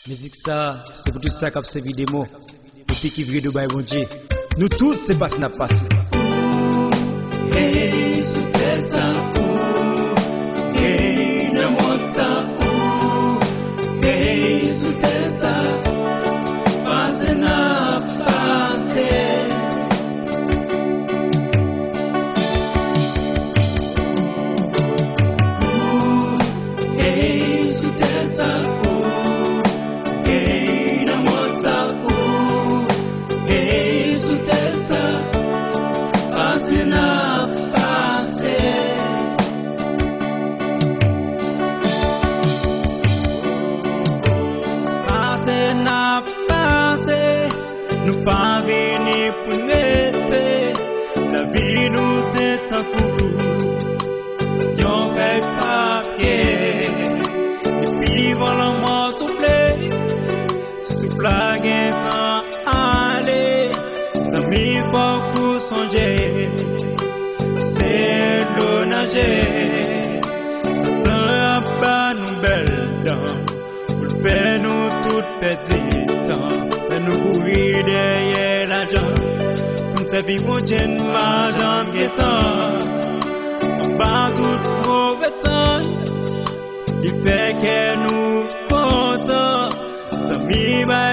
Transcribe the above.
Musique ça, c'est pour tout ça qu'a servi des mots. Depuis qui vient de bail bon Dieu. Nous tous c'est pas n'a passé. Hey, super ça. Hey, namo ça. Hey, super ça. Passe n'a passé. Hey, super ça. Nous pas venir pour n'être, la vie nous est un coup. Y'en fait papier, et puis voilà moi souffle à guettant aller, ça m'y beaucoup songer, c'est l'eau nager, ça t'a pas nous belle dents, pour le faire nous toutes petites temps. Nous courir derrière l'argent, nous te vivons d'une jambe guettant. On bat tout mauvais temps, il fait que nous comptons, ça m'y va.